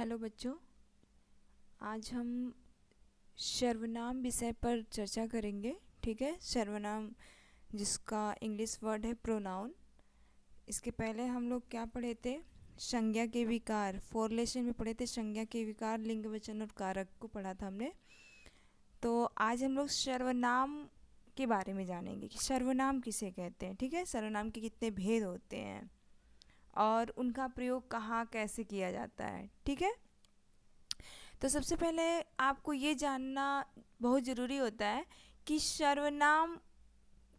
Hello बच्चों, आज हम सर्वनाम विषय पर चर्चा करेंगे। ठीक है, सर्वनाम जिसका इंग्लिश वर्ड है प्रोनाउन। इसके पहले हम लोग क्या पढ़े थे? संज्ञा के विकार, 4 लेसन में पढ़े थे। संज्ञा के विकार, लिंग, वचन और कारक को पढ़ा था हमने। तो आज हम लोग सर्वनाम के बारे में जानेंगे कि सर्वनाम किसे कहते हैं। ठीक है, सर्वनाम के कितने भेद होते हैं और उनका प्रयोग कहाँ कैसे किया जाता है। ठीक है, तो सबसे पहले आपको ये जानना बहुत ज़रूरी होता है कि सर्वनाम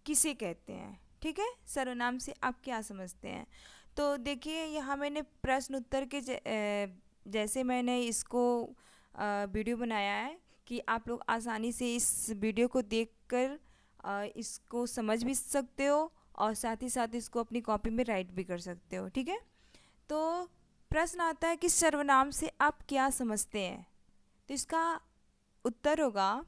किसे कहते हैं। ठीक है, सर्वनाम से आप क्या समझते हैं? तो देखिए, यहाँ मैंने प्रश्न उत्तर के जैसे मैंने इसको वीडियो बनाया है कि आप लोग आसानी से इस वीडियो को देखकर इसको समझ भी सकते हो और साथ ही साथ इसको अपनी कॉपी में राइट भी कर सकते हो। ठीक है, तो प्रश्न आता है कि सर्वनाम से आप क्या समझते हैं। तो इसका उत्तर होगा,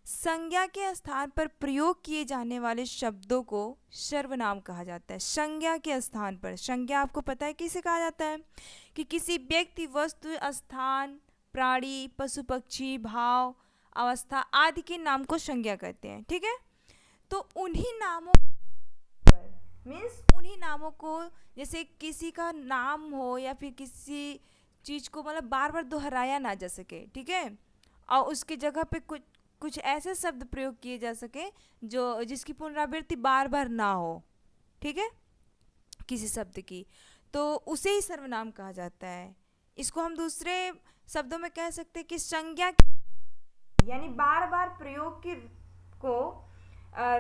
संज्ञा के स्थान पर प्रयोग किए जाने वाले शब्दों को सर्वनाम कहा जाता है। संज्ञा के स्थान पर, संज्ञा आपको पता है किसे कहा जाता है? कि किसी व्यक्ति, वस्तु, स्थान, प्राणी, पशु पक्षी, भाव, अवस्था आदि के नाम को संज्ञा कहते हैं। ठीक है, तो उन्हीं नामों पर, मीन्स उन्हीं नामों को, जैसे किसी का नाम हो या फिर किसी चीज़ को मतलब बार बार दोहराया ना जा सके। ठीक है, और उसकी जगह पे कुछ कुछ ऐसे शब्द प्रयोग किए जा सके जो जिसकी पुनरावृत्ति बार बार ना हो। ठीक है, किसी शब्द की, तो उसे ही सर्वनाम कहा जाता है। इसको हम दूसरे शब्दों में कह सकते हैं कि संज्ञा, यानी बार बार प्रयोग की को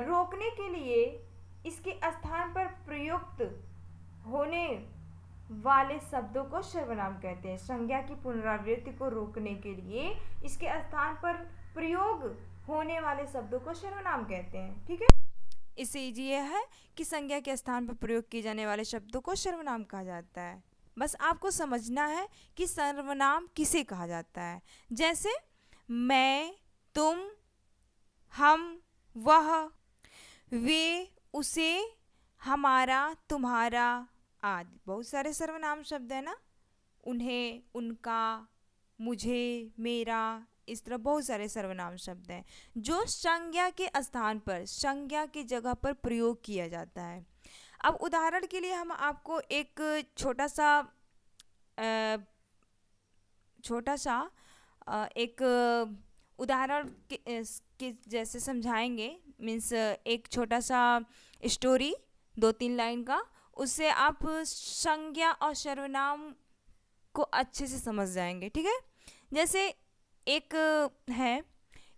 रोकने के लिए इसके स्थान पर प्रयुक्त होने वाले शब्दों को सर्वनाम कहते हैं। संज्ञा की पुनरावृत्ति को रोकने के लिए इसके स्थान पर प्रयोग होने वाले शब्दों को सर्वनाम कहते हैं। ठीक है, इससे ये है कि संज्ञा के स्थान पर प्रयोग किए जाने वाले शब्दों को सर्वनाम कहा जाता है। बस आपको समझना है कि सर्वनाम किसे कहा जाता है। जैसे मैं, तुम, हम, वह, वे, उसे, हमारा, तुम्हारा आदि बहुत सारे सर्वनाम शब्द है ना। उन्हें, उनका, मुझे, मेरा, इस तरह बहुत सारे सर्वनाम शब्द हैं जो संज्ञा के स्थान पर, संज्ञा की जगह पर प्रयोग किया जाता है। अब उदाहरण के लिए हम आपको एक छोटा सा एक उदाहरण के जैसे समझाएंगे। मीन्स एक छोटा सा स्टोरी 2-3 लाइन का, उससे आप संज्ञा और सर्वनाम को अच्छे से समझ जाएंगे। ठीक है, जैसे एक है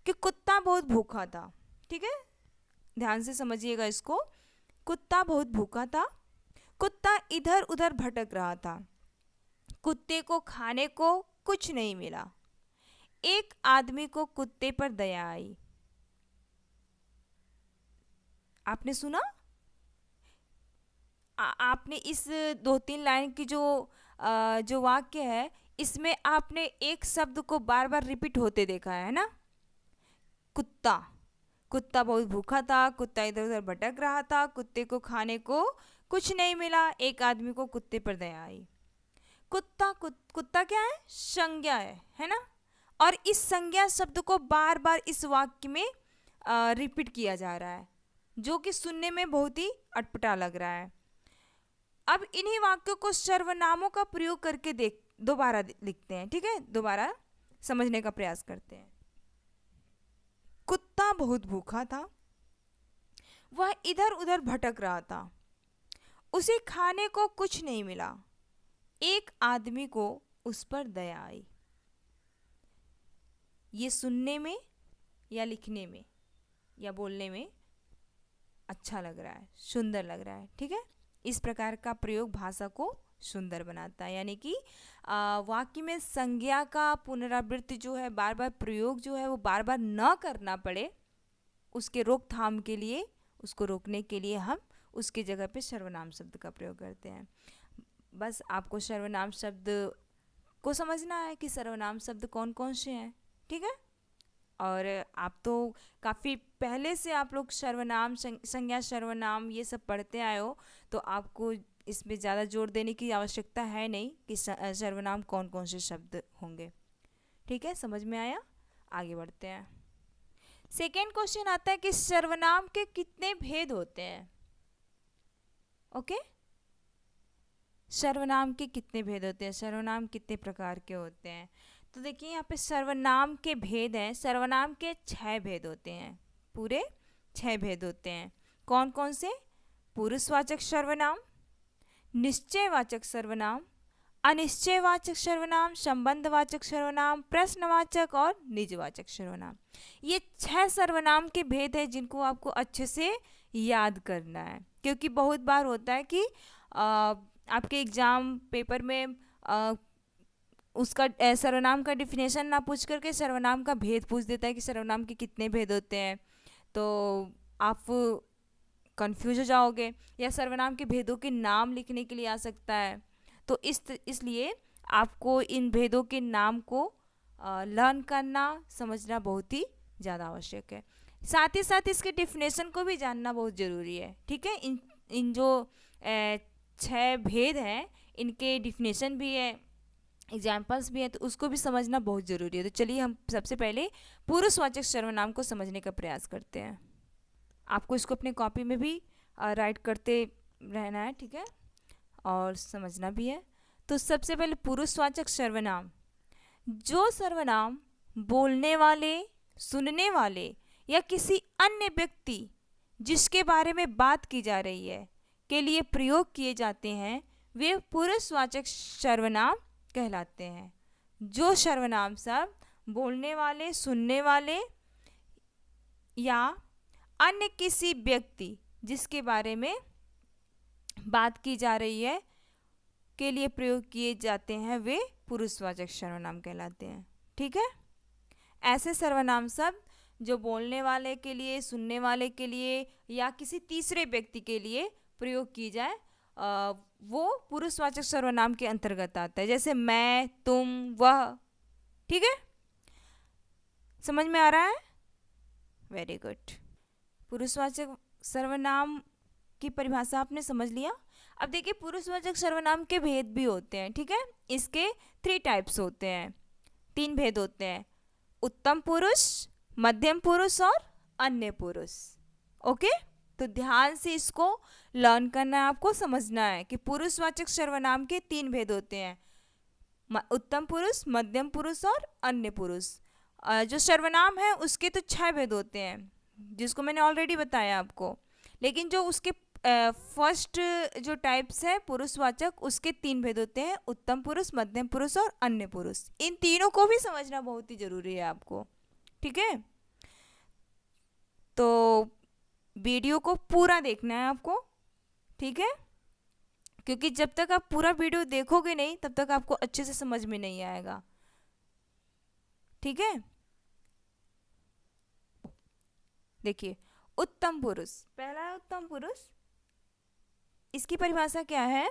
कि कुत्ता बहुत भूखा था। ठीक है, ध्यान से समझिएगा इसको। कुत्ता बहुत भूखा था। कुत्ता इधर उधर भटक रहा था। कुत्ते को खाने को कुछ नहीं मिला। एक आदमी को कुत्ते पर दया आई। आपने सुना? आपने इस 2-3 लाइन की जो वाक्य है, इसमें आपने एक शब्द को बार बार रिपीट होते देखा है ना। कुत्ता, कुत्ता बहुत भूखा था, कुत्ता इधर उधर भटक रहा था, कुत्ते को खाने को कुछ नहीं मिला, एक आदमी को कुत्ते पर दया आई। कुत्ता क्या है? संज्ञा है ना। और इस संज्ञा शब्द को बार बार इस वाक्य में रिपीट किया जा रहा है, जो कि सुनने में बहुत ही अटपटा लग रहा है। अब इन्हीं वाक्यों को सर्वनामों का प्रयोग करके दोबारा लिखते हैं। ठीक है, दोबारा समझने का प्रयास करते हैं। कुत्ता बहुत भूखा था। वह इधर उधर भटक रहा था। उसे खाने को कुछ नहीं मिला। एक आदमी को उस पर दया आई। ये सुनने में या लिखने में या बोलने में अच्छा लग रहा है, सुंदर लग रहा है। ठीक है, इस प्रकार का प्रयोग भाषा को सुंदर बनाता है। यानी कि वाक्य में संज्ञा का पुनरावृत्ति जो है, बार बार प्रयोग जो है, वो बार बार न करना पड़े, उसके रोकथाम के लिए, उसको रोकने के लिए हम उसकी जगह पे सर्वनाम शब्द का प्रयोग करते हैं। बस आपको सर्वनाम शब्द को समझना है कि सर्वनाम शब्द कौन कौन से हैं। ठीक है, और आप तो काफ़ी पहले से आप लोग सर्वनाम, संज्ञा, सर्वनाम ये सब पढ़ते आए हो, तो आपको इसमें ज़्यादा जोर देने की आवश्यकता है नहीं कि सर्वनाम कौन कौन से शब्द होंगे। ठीक है, समझ में आया? आगे बढ़ते हैं। सेकेंड क्वेश्चन आता है कि सर्वनाम के कितने भेद होते हैं। ओके, सर्वनाम के कितने भेद होते हैं, सर्वनाम कितने प्रकार के होते हैं। तो देखिए यहाँ पे सर्वनाम के भेद हैं। सर्वनाम के 6 भेद होते हैं, पूरे 6 भेद होते हैं। कौन कौन से? पुरुषवाचक सर्वनाम, निश्चयवाचक सर्वनाम, अनिश्चयवाचक सर्वनाम, संबंधवाचक सर्वनाम, प्रश्नवाचक और निजवाचक सर्वनाम। ये 6 सर्वनाम के भेद हैं जिनको आपको अच्छे से याद करना है, क्योंकि बहुत बार होता है कि आपके एग्जाम पेपर में उसका सर्वनाम का डिफिनेशन ना पूछ करके सर्वनाम का भेद पूछ देता है कि सर्वनाम के कितने भेद होते हैं, तो आप कंफ्यूज हो जाओगे। या सर्वनाम के भेदों के नाम लिखने के लिए आ सकता है, तो इसलिए आपको इन भेदों के नाम को लर्न करना, समझना बहुत ही ज़्यादा आवश्यक है। साथ ही साथ इसके डिफिनेशन को भी जानना बहुत ज़रूरी है। ठीक है, इन जो 6 भेद हैं इनके डिफिनेशन भी है, एग्जाम्पल्स भी हैं, तो उसको भी समझना बहुत ज़रूरी है। तो चलिए हम सबसे पहले पुरुषवाचक सर्वनाम को समझने का प्रयास करते हैं। आपको इसको अपने कॉपी में भी राइट करते रहना है, ठीक है, और समझना भी है। तो सबसे पहले पुरुषवाचक सर्वनाम, जो सर्वनाम बोलने वाले, सुनने वाले या किसी अन्य व्यक्ति जिसके बारे में बात की जा रही है के लिए प्रयोग किए जाते हैं, वे पुरुषवाचक सर्वनाम कहलाते हैं। जो सर्वनाम सब बोलने वाले, सुनने वाले या अन्य किसी व्यक्ति जिसके बारे में बात की जा रही है के लिए प्रयोग किए जाते हैं, वे पुरुषवाचक सर्वनाम कहलाते हैं। ठीक है, ऐसे सर्वनाम सब जो बोलने वाले के लिए, सुनने वाले के लिए या किसी तीसरे व्यक्ति के लिए प्रयोग की जाए, वो पुरुषवाचक सर्वनाम के अंतर्गत आता है। जैसे मैं, तुम, वह। ठीक है, समझ में आ रहा है? Very good. पुरुषवाचक सर्वनाम की परिभाषा आपने समझ लिया। अब देखिए पुरुषवाचक सर्वनाम के भेद भी होते हैं। ठीक है, इसके 3 टाइप्स होते हैं, 3 भेद होते हैं, उत्तम पुरुष, मध्यम पुरुष और अन्य पुरुष। ओके, तो ध्यान से इसको लर्न करना है, आपको समझना है कि पुरुषवाचक सर्वनाम के 3 भेद होते हैं, उत्तम पुरुष, मध्यम पुरुष और अन्य पुरुष। जो सर्वनाम है उसके तो 6 भेद होते हैं, जिसको मैंने ऑलरेडी बताया आपको। लेकिन जो उसके फर्स्ट जो टाइप्स है पुरुषवाचक, उसके 3 भेद होते हैं, उत्तम पुरुष, मध्यम पुरुष और अन्य पुरुष। इन तीनों को भी समझना बहुत ही जरूरी है आपको। ठीक है, तो वीडियो को पूरा देखना है आपको। ठीक है, क्योंकि जब तक आप पूरा वीडियो देखोगे नहीं तब तक आपको अच्छे से समझ में नहीं आएगा। ठीक है, देखिए उत्तम पुरुष, पहला है उत्तम पुरुष। इसकी परिभाषा क्या है?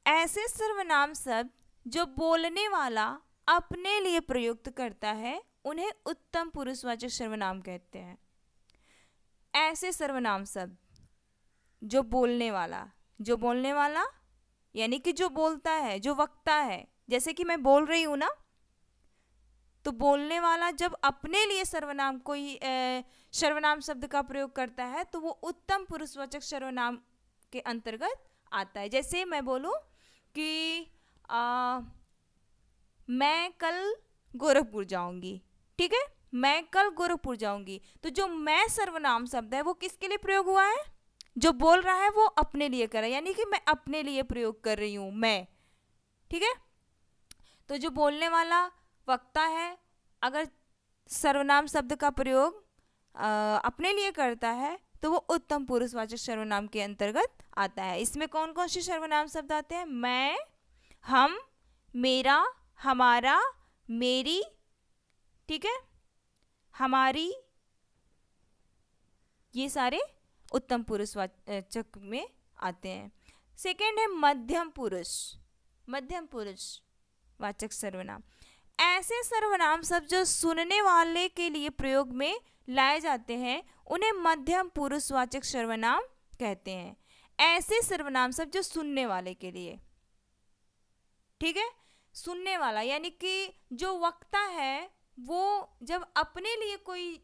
ऐसे सर्वनाम शब्द जो बोलने वाला अपने लिए प्रयुक्त करता है उन्हें उत्तम पुरुषवाचक सर्वनाम कहते हैं। ऐसे सर्वनाम शब्द जो बोलने वाला यानी कि जो बोलता है, जो वक्ता है, जैसे कि मैं बोल रही हूँ ना, तो बोलने वाला जब अपने लिए सर्वनाम कोई सर्वनाम शब्द का प्रयोग करता है तो वो उत्तम पुरुषवाचक सर्वनाम के अंतर्गत आता है। जैसे मैं बोलूँ कि मैं कल गोरखपुर जाऊंगी। ठीक है, मैं कल गोरखपुर जाऊंगी, तो जो मैं सर्वनाम शब्द है वो किसके लिए प्रयोग हुआ है? जो बोल रहा है वो अपने लिए कर रहा है, यानी कि मैं अपने लिए प्रयोग कर रही हूँ, मैं। ठीक है, तो जो बोलने वाला वक्ता है अगर सर्वनाम शब्द का प्रयोग अपने लिए करता है तो वो उत्तम पुरुषवाचक सर्वनाम के अंतर्गत आता है। इसमें कौन कौन से सर्वनाम शब्द आते हैं? मैं, हम, मेरा, हमारा, मेरी, ठीक है, हमारी, ये सारे उत्तम पुरुषवाचक में आते हैं। सेकेंड है मध्यम पुरुष, मध्यम पुरुष वाचक सर्वनाम। ऐसे सर्वनाम शब्द जो सुनने वाले के लिए प्रयोग में लाए जाते हैं उन्हें मध्यम पुरुषवाचक सर्वनाम कहते हैं। ऐसे सर्वनाम शब्द जो सुनने वाले के लिए, ठीक है, सुनने वाला यानी कि जो वक्ता है वो जब अपने लिए कोई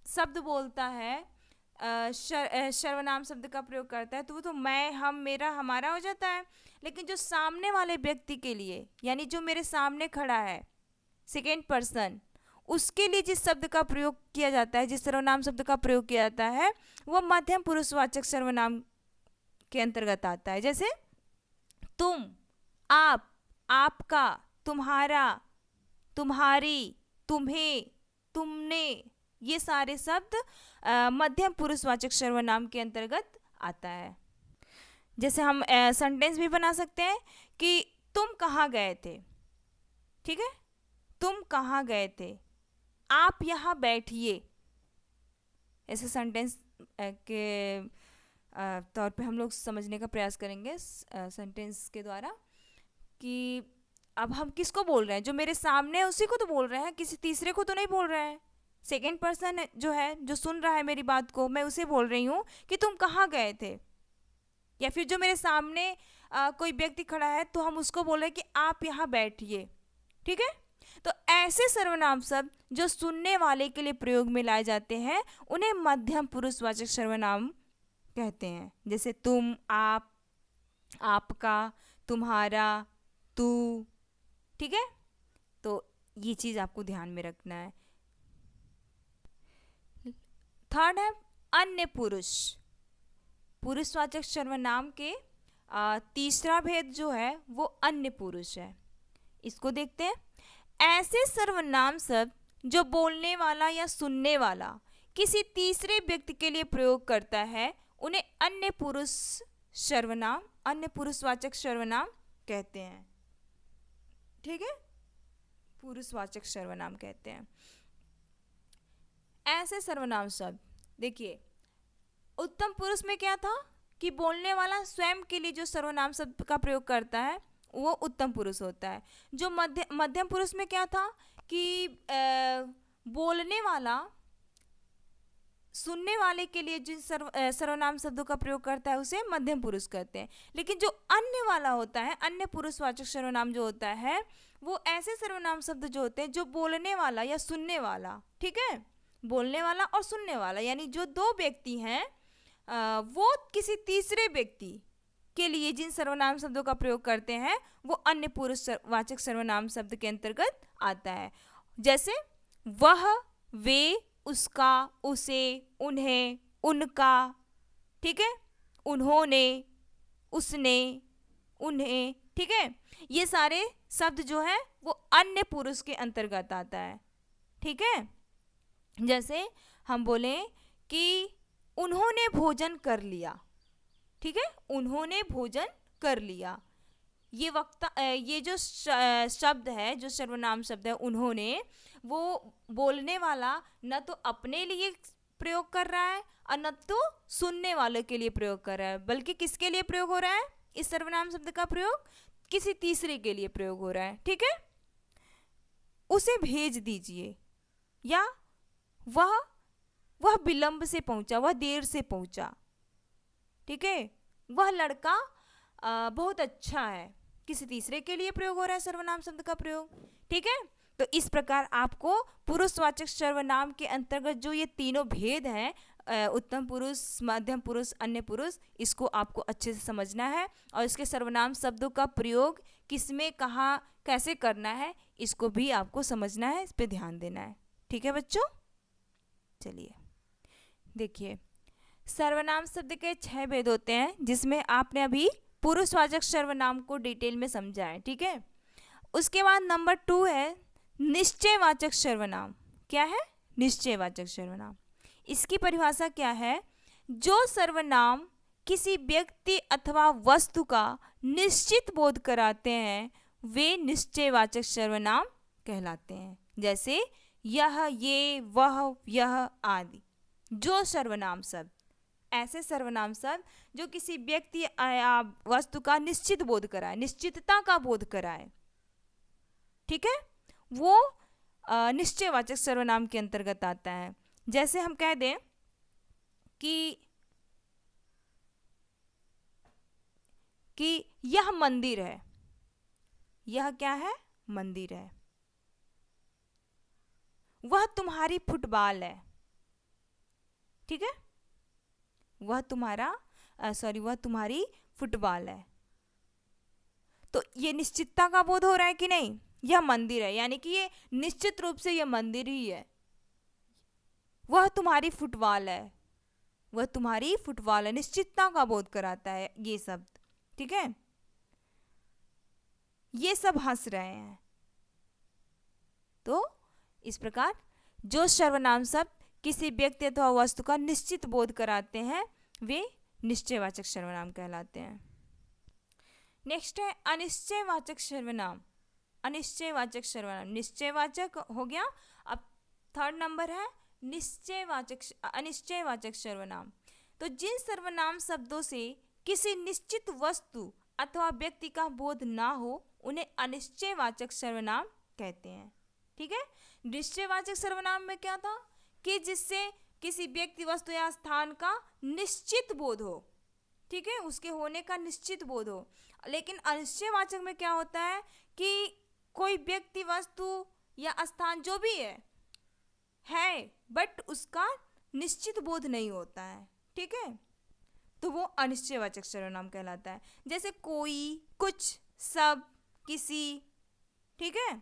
शब्द बोलता है, सर्वनाम शब्द का प्रयोग करता है, तो वो तो मैं, हम, मेरा, हमारा हो जाता है। लेकिन जो सामने वाले व्यक्ति के लिए, यानी जो मेरे सामने खड़ा है, सेकेंड पर्सन, उसके लिए जिस शब्द का प्रयोग किया जाता है, जिस सर्वनाम शब्द का प्रयोग किया जाता है, वो मध्यम पुरुषवाचक सर्वनाम के अंतर्गत आता है। जैसे तुम, आप, आपका, तुम्हारा, तुम्हारी, तुम्हें, तुमने, ये सारे शब्द मध्यम पुरुषवाचक सर्वनाम के अंतर्गत आता है। जैसे हम सेंटेंस भी बना सकते हैं कि तुम कहाँ गए थे, ठीक है, तुम कहाँ गए थे, आप यहाँ बैठिए। ऐसे सेंटेंस के तौर पे हम लोग समझने का प्रयास करेंगे सेंटेंस के द्वारा कि अब हम किसको बोल रहे हैं, जो मेरे सामने है उसी को तो बोल रहे हैं, किसी तीसरे को तो नहीं बोल रहे हैं। सेकेंड पर्सन जो है, जो सुन रहा है मेरी बात को, मैं उसे बोल रही हूँ कि तुम कहाँ गए थे। या फिर जो मेरे सामने कोई व्यक्ति खड़ा है तो हम उसको बोल रहे हैं कि आप यहाँ बैठिए, ठीक है। तो ऐसे सर्वनाम शब्द जो सुनने वाले के लिए प्रयोग में लाए जाते हैं उन्हें मध्यम पुरुषवाचक सर्वनाम कहते हैं। जैसे तुम, आप, आपका, तुम्हारा, तू, ठीक है। तो ये चीज आपको ध्यान में रखना है। थर्ड है अन्य पुरुष। पुरुषवाचक सर्वनाम के तीसरा भेद जो है वो अन्य पुरुष है। इसको देखते हैं। ऐसे सर्वनाम शब्द जो बोलने वाला या सुनने वाला किसी तीसरे व्यक्ति के लिए प्रयोग करता है उन्हें अन्य पुरुष सर्वनाम, अन्य पुरुषवाचक सर्वनाम कहते हैं, ठीक है, पुरुषवाचक सर्वनाम कहते हैं। ऐसे सर्वनाम शब्द, देखिए उत्तम पुरुष में क्या था कि बोलने वाला स्वयं के लिए जो सर्वनाम शब्द का प्रयोग करता है वो उत्तम पुरुष होता है। जो मध्यम पुरुष में क्या था कि बोलने वाला सुनने वाले के लिए जिन सर्वनाम शब्दों का प्रयोग करता है उसे मध्यम पुरुष कहते हैं। लेकिन जो अन्य वाला होता है, अन्य पुरुषवाचक सर्वनाम जो होता है, वो ऐसे सर्वनाम शब्द जो होते हैं जो बोलने वाला या सुनने वाला, ठीक है, बोलने वाला और सुनने वाला यानी जो दो व्यक्ति हैं वो किसी तीसरे व्यक्ति के लिए जिन सर्वनाम शब्दों का प्रयोग करते हैं वो अन्य पुरुषवाचक सर्वनाम शब्द के अंतर्गत आता है। जैसे वह, वे, उसका, उसे, उन्हें, उनका, ठीक है, उन्होंने, उसने, उन्हें, ठीक है, ये सारे शब्द जो है वो अन्य पुरुष के अंतर्गत आता है, ठीक है। जैसे हम बोले कि उन्होंने भोजन कर लिया, ठीक है, उन्होंने भोजन कर लिया। ये वक्ता, ये जो शब्द है, जो सर्वनाम शब्द है उन्होंने, वो बोलने वाला न तो अपने लिए प्रयोग कर रहा है और न तो सुनने वाले के लिए प्रयोग कर रहा है, बल्कि किसके लिए प्रयोग हो रहा है, इस सर्वनाम शब्द का प्रयोग किसी तीसरे के लिए प्रयोग हो रहा है, ठीक है। उसे भेज दीजिए, या वह विलंब से पहुंचा, वह देर से पहुंचा, ठीक है, वह लड़का बहुत अच्छा है, किसी तीसरे के लिए प्रयोग हो रहा है सर्वनाम शब्द का प्रयोग, ठीक है। तो इस प्रकार आपको पुरुषवाचक सर्वनाम के अंतर्गत जो ये तीनों भेद हैं, उत्तम पुरुष, मध्यम पुरुष, अन्य पुरुष, इसको आपको अच्छे से समझना है और इसके सर्वनाम शब्दों का प्रयोग किसमें, कहाँ, कैसे करना है, इसको भी आपको समझना है, इस पर ध्यान देना है, ठीक है बच्चों। चलिए देखिए, सर्वनाम शब्द के 6 भेद होते हैं जिसमें आपने अभी पुरुषवाचक सर्वनाम को डिटेल में समझा है, ठीक है। उसके बाद नंबर 2 है निश्चयवाचक सर्वनाम। क्या है? निश्चयवाचक सर्वनाम। इसकी परिभाषा क्या है? जो सर्वनाम किसी व्यक्ति अथवा वस्तु का निश्चित बोध कराते हैं वे निश्चयवाचक सर्वनाम कहलाते हैं। जैसे यह, ये, वह, यह आदि। जो सर्वनाम शब्द, ऐसे सर्वनाम शब्द जो किसी व्यक्ति या वस्तु का निश्चित बोध कराए, निश्चितता का बोध कराए, ठीक है, वो निश्चयवाचक सर्वनाम के अंतर्गत आता है। जैसे हम कह दें कि कि यह मंदिर है, यह क्या है? मंदिर है। वह तुम्हारी फुटबॉल है, ठीक है, वह तुम्हारी फुटबॉल है। तो ये निश्चितता का बोध हो रहा है कि नहीं? यह मंदिर है, यानी कि ये निश्चित रूप से यह मंदिर ही है। वह तुम्हारी फुटबॉल है, वह तुम्हारी फुटबॉल है, निश्चितता का बोध कराता है ये शब्द, ठीक है। ये सब हंस रहे हैं। तो इस प्रकार जो सर्वनाम शब्द किसी व्यक्ति अथवा वस्तु का निश्चित बोध कराते हैं वे निश्चयवाचक सर्वनाम कहलाते हैं। नेक्स्ट है अनिश्चयवाचक सर्वनाम। अनिश्चयवाचक सर्वनाम, निश्चयवाचक हो गया, अब थर्ड नंबर है अनिश्चयवाचक सर्वनाम। तो जिन सर्वनाम शब्दों से किसी निश्चित वस्तु अथवा व्यक्ति का बोध ना हो उन्हें अनिश्चयवाचक सर्वनाम कहते हैं, ठीक है। निश्चयवाचक सर्वनाम में क्या था कि जिससे किसी व्यक्ति, वस्तु या स्थान का निश्चित बोध हो, ठीक है, उसके होने का निश्चित बोध हो। लेकिन अनिश्चयवाचक में क्या होता है कि कोई व्यक्ति, वस्तु या स्थान जो भी है बट उसका निश्चित बोध नहीं होता है, ठीक है, तो वो अनिश्चयवाचक सर्वनाम कहलाता है। जैसे कोई, कुछ, सब, किसी, ठीक है,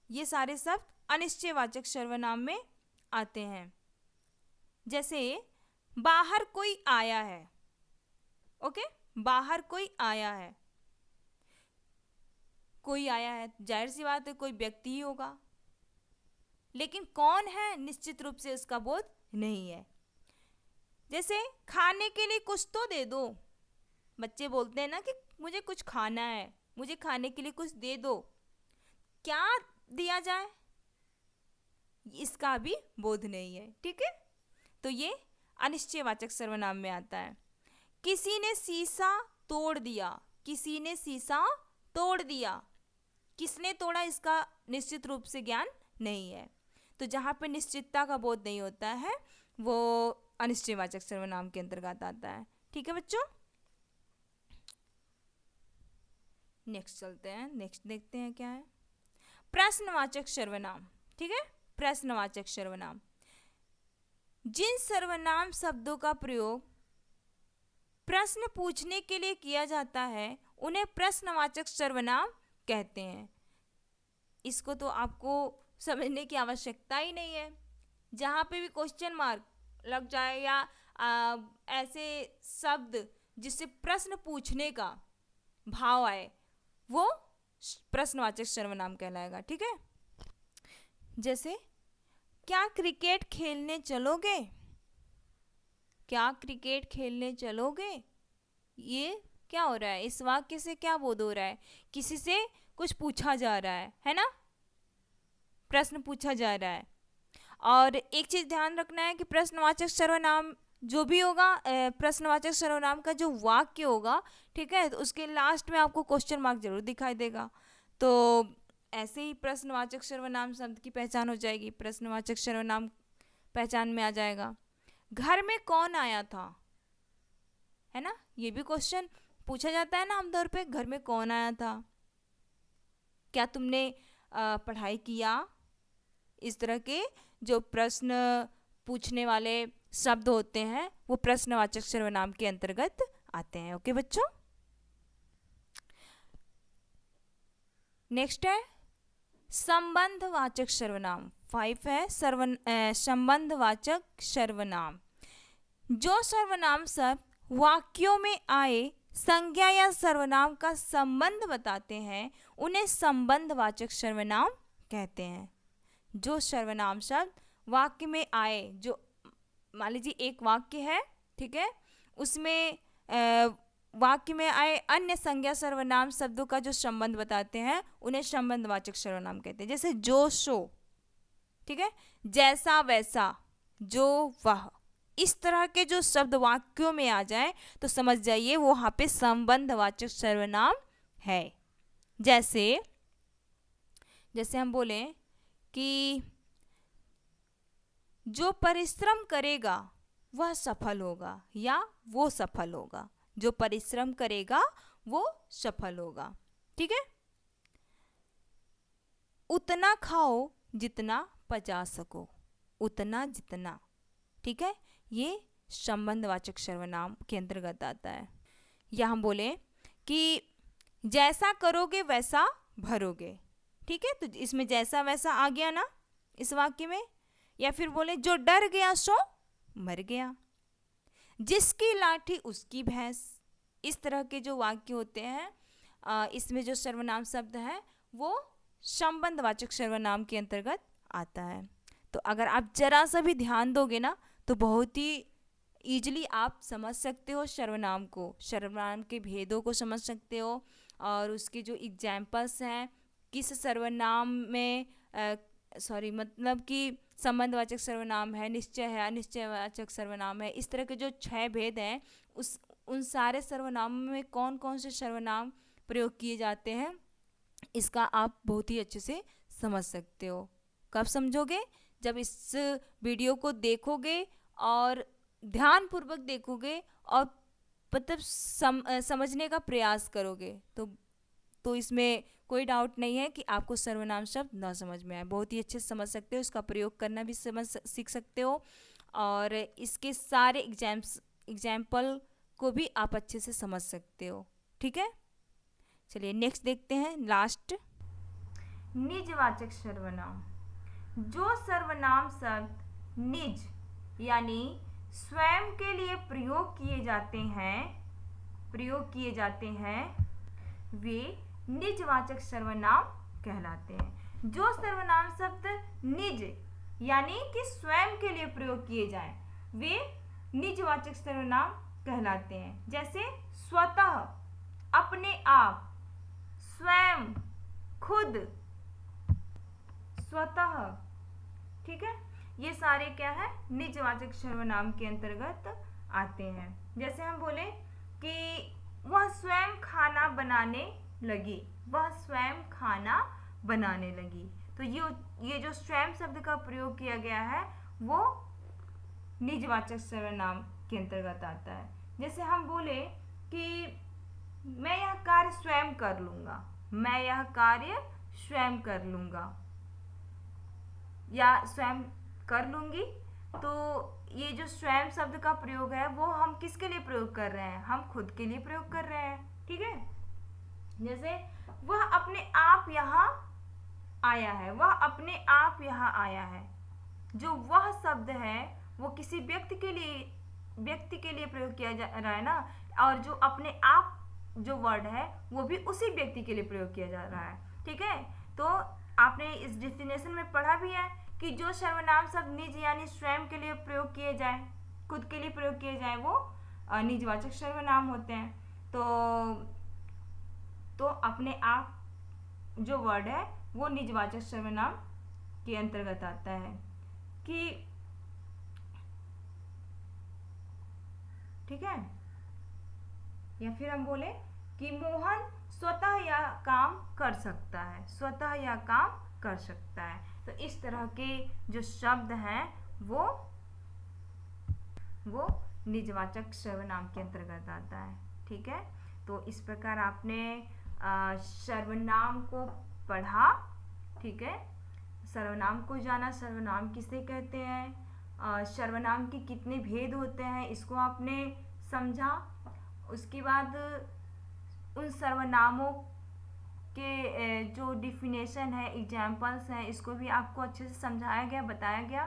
ये सारे शब्द अनिश्चयवाचक सर्वनाम में आते हैं। जैसे बाहर कोई आया है, ओके, बाहर कोई आया है, कोई आया है, जाहिर सी बात है कोई व्यक्ति ही होगा, लेकिन कौन है निश्चित रूप से उसका बोध नहीं है। जैसे खाने के लिए कुछ तो दे दो, बच्चे बोलते हैं ना कि मुझे कुछ खाना है, मुझे खाने के लिए कुछ दे दो, क्या दिया जाए इसका भी बोध नहीं है, ठीक है, तो ये अनिश्चयवाचक सर्वनाम में आता है। किसी ने शीशा तोड़ दिया, किसी ने शीशा तोड़ दिया, किसने तोड़ा इसका निश्चित रूप से ज्ञान नहीं है। तो जहाँ पे निश्चितता का बोध नहीं होता है वो अनिश्चयवाचक सर्वनाम के अंतर्गत आता है, ठीक है बच्चों। नेक्स्ट चलते हैं, नेक्स्ट देखते हैं क्या है। प्रश्नवाचक सर्वनाम, ठीक है, प्रश्नवाचक सर्वनाम। जिन सर्वनाम शब्दों का प्रयोग प्रश्न पूछने के लिए किया जाता है उन्हें प्रश्नवाचक सर्वनाम कहते हैं। इसको तो आपको समझने की आवश्यकता ही नहीं है। जहाँ पे भी क्वेश्चन मार्क लग जाए या ऐसे शब्द जिससे प्रश्न पूछने का भाव आए वो प्रश्नवाचक सर्वनाम कहलाएगा, ठीक है। जैसे क्या क्रिकेट खेलने चलोगे, क्या क्रिकेट खेलने चलोगे, ये क्या हो रहा है, इस वाक्य से क्या बोध हो रहा है, किसी से कुछ पूछा जा रहा है ना, प्रश्न पूछा जा रहा है। और एक चीज ध्यान रखना है कि प्रश्नवाचक सर्वनाम जो भी होगा, प्रश्नवाचक सर्वनाम का जो वाक्य होगा, ठीक है, तो उसके लास्ट में आपको क्वेश्चन मार्क जरूर दिखाई देगा। तो ऐसे ही प्रश्नवाचक सर्वनाम शब्द की पहचान हो जाएगी, प्रश्नवाचक सर्वनाम पहचान में आ जाएगा। घर में कौन आया था, है ना, ये भी क्वेश्चन पूछा जाता है ना आमतौर पे, घर में कौन आया था, क्या तुमने पढ़ाई किया, इस तरह के जो प्रश्न पूछने वाले शब्द होते हैं वो प्रश्नवाचक सर्वनाम के अंतर्गत आते हैं, ओके बच्चों। नेक्स्ट है संबंधवाचक सर्वनाम, 5 है संबंधवाचक सर्वनाम। जो सर्वनाम शब्द वाक्यों में आए संज्ञा या सर्वनाम का संबंध बताते हैं उन्हें संबंधवाचक सर्वनाम कहते हैं। जो सर्वनाम शब्द वाक्य में आए, जो मान लीजिए एक वाक्य है, ठीक है, उसमें वाक्य में आए अन्य संज्ञा सर्वनाम शब्दों का जो संबंध बताते हैं उन्हें संबंधवाचक सर्वनाम कहते हैं। जैसे जो सो, ठीक है, जैसा वैसा, जो वह, इस तरह के जो शब्द वाक्यों में आ जाए तो समझ जाइए वो वहाँ पे संबंधवाचक सर्वनाम है। जैसे हम बोले कि जो परिश्रम करेगा वह सफल होगा या वो सफल होगा, जो परिश्रम करेगा वो सफल होगा। ठीक है। उतना खाओ जितना पचा सको, उतना जितना। ठीक है, ये संबंधवाचक सर्वनाम के अंतर्गत आता है। या हम बोले कि जैसा करोगे वैसा भरोगे। ठीक है, तो इसमें जैसा वैसा आ गया ना इस वाक्य में। या फिर बोले जो डर गया सो मर गया, जिसकी लाठी उसकी भैंस। इस तरह के जो वाक्य होते हैं इसमें जो सर्वनाम शब्द है वो संबंधवाचक सर्वनाम के अंतर्गत आता है। तो अगर आप जरा सा भी ध्यान दोगे ना तो बहुत ही ईजिली आप समझ सकते हो सर्वनाम को, सर्वनाम के भेदों को समझ सकते हो। और उसके जो एग्जाम्पल्स हैं किस सर्वनाम में मतलब कि संबंधवाचक सर्वनाम है, निश्चय है, अनिश्चयवाचक सर्वनाम है, इस तरह के जो 6 भेद हैं उन सारे सर्वनामों में कौन कौन से सर्वनाम प्रयोग किए जाते हैं इसका आप बहुत ही अच्छे से समझ सकते हो। कब समझोगे? जब इस वीडियो को देखोगे और ध्यानपूर्वक देखोगे और मतलब समझने का प्रयास करोगे तो इसमें कोई डाउट नहीं है कि आपको सर्वनाम शब्द ना समझ में आए, बहुत ही अच्छे से समझ सकते हो, इसका प्रयोग करना भी सीख सकते हो और इसके सारे एग्जाम्पल को भी आप अच्छे से समझ सकते हो। ठीक है, चलिए नेक्स्ट देखते हैं, लास्ट। निजवाचक सर्वनाम। जो सर्वनाम शब्द निज यानी स्वयं के लिए प्रयोग किए जाते हैं वे निजवाचक सर्वनाम कहलाते हैं। जो सर्वनाम शब्द निज यानी कि स्वयं के लिए प्रयोग किए जाएं वे निजवाचक सर्वनाम कहलाते हैं। जैसे स्वतः, अपने आप, स्वयं, खुद, स्वतः। ठीक है, ये सारे क्या है निजवाचक सर्वनाम के अंतर्गत आते हैं। जैसे हम बोले कि वह स्वयं खाना बनाने लगी, वह स्वयं खाना बनाने लगी, तो ये जो स्वयं शब्द का प्रयोग किया गया है वो निजवाचक सर्वनाम के अंतर्गत आता है। जैसे हम बोले कि मैं यह कार्य स्वयं कर लूँगा, मैं यह कार्य स्वयं कर लूँगा या स्वयं कर लूँगी, तो ये जो स्वयं शब्द का प्रयोग है वो हम किसके लिए प्रयोग कर रहे हैं? हम खुद के लिए प्रयोग कर रहे हैं। ठीक है, जैसे वह अपने आप यहाँ आया है, वह अपने आप यहाँ आया है। जो वह शब्द है वो किसी व्यक्ति के लिए प्रयोग किया जा रहा है ना, और जो अपने आप जो वर्ड है वो भी उसी व्यक्ति के लिए प्रयोग किया जा रहा है। ठीक है, तो आपने इस डेफिनेशन में पढ़ा भी है कि जो सर्वनाम शब्द निज यानी स्वयं के लिए प्रयोग किए जाए, खुद के लिए प्रयोग किए जाए वो निजवाचक सर्वनाम होते हैं। तो अपने आप जो वर्ड है वो निजवाचक सर्वनाम के अंतर्गत आता है। कि ठीक है, या फिर हम बोले कि मोहन स्वतः यह काम कर सकता है, स्वतः यह काम कर सकता है। तो इस तरह के जो शब्द हैं वो निजवाचक सर्वनाम के अंतर्गत आता है। ठीक है, तो इस प्रकार आपने सर्वनाम को पढ़ा। ठीक है, सर्वनाम को जाना, सर्वनाम किसे कहते हैं, सर्वनाम के कितने भेद होते हैं इसको आपने समझा। उसके बाद उन सर्वनामों के जो डिफिनेशन है, एग्जाम्पल्स हैं, इसको भी आपको अच्छे से समझाया गया, बताया गया।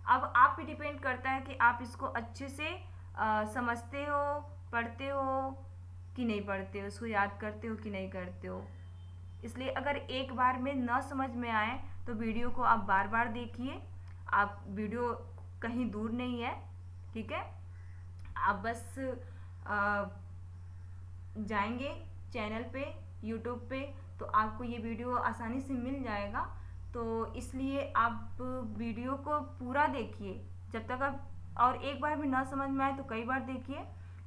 अब आप पे डिपेंड करता है कि आप इसको अच्छे से समझते हो, पढ़ते हो कि नहीं पढ़ते हो, उसको याद करते हो कि नहीं करते हो। इसलिए अगर एक बार में न समझ में आए तो वीडियो को आप बार बार देखिए। आप वीडियो कहीं दूर नहीं है। ठीक है, आप बस जाएंगे चैनल पे, यूट्यूब पे, तो आपको ये वीडियो आसानी से मिल जाएगा। तो इसलिए आप वीडियो को पूरा देखिए जब तक आप, और एक बार भी ना समझ में आए तो कई बार देखिए,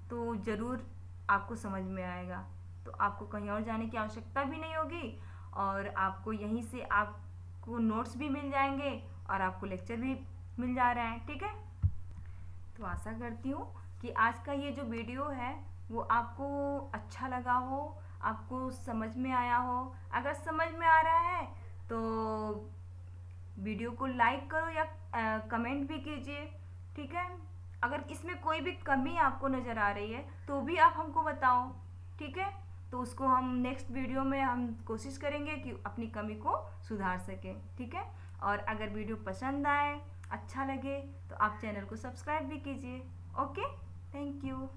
तो ज़रूर आपको समझ में आएगा। तो आपको कहीं और जाने की आवश्यकता भी नहीं होगी और आपको यहीं से आपको नोट्स भी मिल जाएंगे और आपको लेक्चर भी मिल जा रहा है। ठीक है, तो आशा करती हूँ कि आज का ये जो वीडियो है वो आपको अच्छा लगा हो, आपको समझ में आया हो। अगर समझ में आ रहा है तो वीडियो को लाइक करो या कमेंट भी कीजिए, ठीक है। अगर इसमें कोई भी कमी आपको नज़र आ रही है तो भी आप हमको बताओ, ठीक है। तो उसको हम नेक्स्ट वीडियो में हम कोशिश करेंगे कि अपनी कमी को सुधार सकें, ठीक है। और अगर वीडियो पसंद आए, अच्छा लगे, तो आप चैनल को सब्सक्राइब भी कीजिए। Okay, thank you.